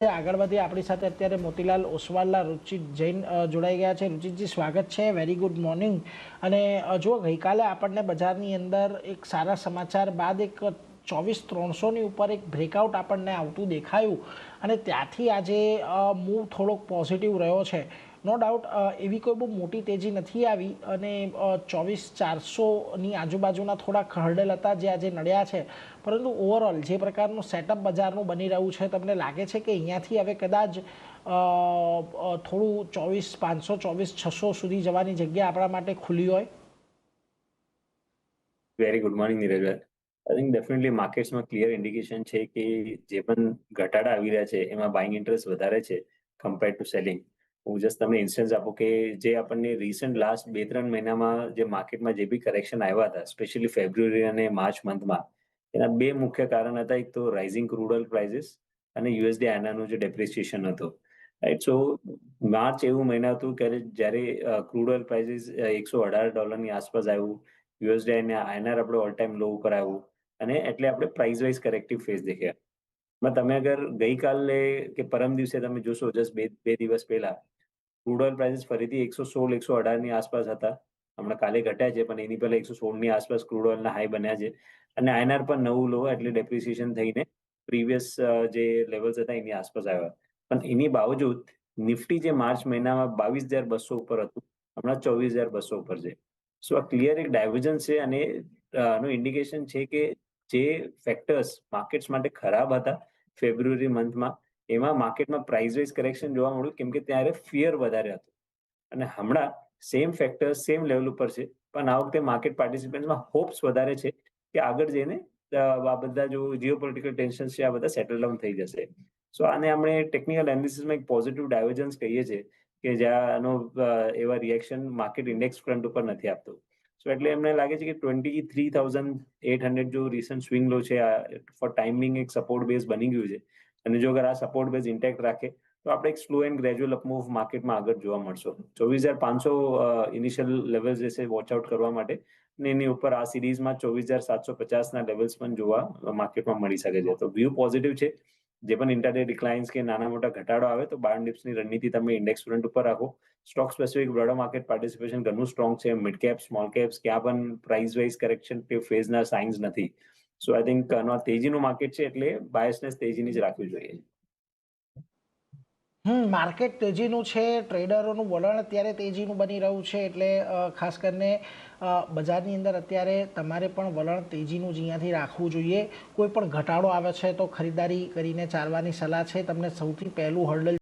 આગળ વધીએ આપણી સાથે અત્યારે મોતીલાલ ઓસવાલના રુચિત જૈન જોડાઈ ગયા છે। રુચિતજી સ્વાગત છે, વેરી ગુડ મોર્નિંગ। અને જો ગઈકાલે આપણને બજારની અંદર એક સારા સમાચાર બાદ એક 24,300ની ઉપર એક બ્રેકઆઉટ આપણને આવતું દેખાયું અને ત્યાંથી આજે મૂવ થોડોક પોઝિટિવ રહ્યો છે। નો ડાઉટ એવી કોઈ બહુ મોટી તેજી નથી આવી અને 24,400ની આજુબાજુના થોડાક હર્ડલ હતા જે આજે નડ્યા છે, પરંતુ ઓવરઓલ જે પ્રકારનું સેટઅપ બજારનું બની રહ્યું છે, તમને લાગે છે કે અહીંયાથી હવે કદાચ થોડું 24,500 24,600 સુધી જવાની જગ્યા આપણા માટે ખુલ્લી હોય? વેરી ગુડ મોર્નિંગ નીરજભાઈ। આઈ થિંક ડેફિનેટલી માર્કેટ્સમાં ક્લિયર ઇન્ડિકેશન છે કે જે પણ ઘટાડા આવી રહ્યા છે એમાં બાઇંગ ઇન્ટરેસ્ટ વધારે છે કમ્પેર્ડ ટુ સેલિંગ। હું જસ્ટ તમને ઇન્સ્ટન્સ આપું કે જે આપણને રિસન્ટ લાસ્ટ 2-3 મહિનામાં જે માર્કેટમાં જે બી કરેક્શન આવ્યા હતા, સ્પેશિયલી ફેબ્રુઆરી અને માર્ચ મંથમાં, એના બે મુખ્ય કારણ હતા। એક તો રાઇઝિંગ ક્રૂડ ઓઇલ પ્રાઇસીસ અને યુએસડી આઈએનઆરનું જે ડેપ્રિસિએશન હતું, રાઈટ। સો માર્ચ એવું મહિના હતું કે જ્યારે ક્રૂડ ઓઇલ પ્રાઇસીસ $118 આસપાસ આવ્યું, યુએસડી અને આઈએનઆર આપણે ઓલ ટાઈમ લો ઉપર આવ્યું અને એટલે આપણે પ્રાઇસ વાઇઝ કરેક્ટિવ ફેઝ દેખ્યા। તમે અગર ગઈકાલે કે પરમ દિવસે તમે જોશો, જસ્ટ બે દિવસ પહેલા ક્રૂડ ઓઇલ પ્રાઇસીસ ફરીથી 116-118ની આસપાસ હતા। હમણાં કાલે ઘટ્યા છે, પણ એની પહેલા 116ની આસપાસ ક્રૂડ ઓઇલના હાઈ બન્યા છે અને આઈએનઆર પણ નવું લો, એટલે ડેપ્રિસિએશન થઈને પ્રીવિયસ જે લેવલ્સ હતા એની આસપાસ આવ્યા। પણ એની બાવજુદ નિફ્ટી જે માર્ચ મહિનામાં 22,200 ઉપર હતું, હમણાં 24,200 ઉપર છે। સો આ ક્લિયર એક ડાયવર્જન્સ છે અને આનું ઇન્ડિકેશન છે કે જે ફેક્ટર્સ માર્કેટ્સ માટે ખરાબ હતા ફેબ્રુઆરી મંથમાં, એમાં માર્કેટમાં પ્રાઇસ વાઇઝ કરેક્શન જોવા મળ્યું, કેમ કે ત્યારે ફિયર વધારે હતું અને હમણાં સેમ ફેક્ટર્સ સેમ લેવલ ઉપર છે, પણ આ વખતે માર્કેટ પાર્ટિસિપન્ટ્સમાં હોપ્સ વધારે છે કે આગળ જઈને આ બધા જો જીઓપોલિટિકલ ટેન્શન છે આ બધા સેટલ ડાઉન થઈ જશે। સો આને આપણે ટેકનિકલ એનાલિસિસમાં એક પોઝિટિવ ડાયવર્જન્સ કહીએ છીએ કે જ્યાં આનો એવા રિએક્શન માર્કેટ ઇન્ડેક્સ ફ્રન્ટ ઉપર નથી આપતું। સો એટલે એમને લાગે છે કે 23,800 જો રિસન્ટ સ્વિંગ લો છે, ફોર ટાઈમિંગ એક સપોર્ટ બેઝ બની ગયું છે અને જો અગર આ સપોર્ટ બેઝ ઇન્ટેક્ટ રાખે તો આપણે એક સ્લો એન્ડ ગ્રેજ્યુઅલ અપમૂવ માર્કેટમાં આગળ જોવા મળશો। 24,500 ઇનિશિયલ લેવલ્સ રહેશે વોચ આઉટ કરવા માટે અને એની ઉપર આ સિરીઝમાં 24,750ના લેવલ્સ પણ જોવા માર્કેટમાં મળી શકે છે। તો વ્યૂ પોઝિટિવ છે। જે પણ ઇન્ટરડે ડિક્લાઇન્સ કે નાના મોટા ઘટાડો આવે તો બાર ડિપ્સની રણનીતિ તમે ઇન્ડેક્સ ફ્રન્ટ ઉપર રાખો। Stock specific broader market participation ઘણું સ્ટ્રોંગ છે। મિડ કેપ, સ્મોલ કેપ્સ ક્યાં પણ પ્રાઇસ વાઇઝ કરેક્શન કે ફેઝના સાઇન્સ નથી। સો આઈ થિંક તેજીનું માર્કેટ છે એટલે બાયસનેસ તેજીની જ રાખવી જોઈએ। માર્કેટ તેજીનું છે, ટ્રેડરોનું વલણ અત્યારે તેજીનું બની રહ્યું છે, એટલે ખાસ કરીને બજારની અંદર અત્યારે તમારે પણ વલણ તેજીનું જ અહીંયાથી રાખવું જોઈએ। કોઈ પણ ઘટાડો આવે છે તો ખરીદારી કરીને ચાલવાની સલાહ છે। તમને સૌથી પહેલું હર્ડલ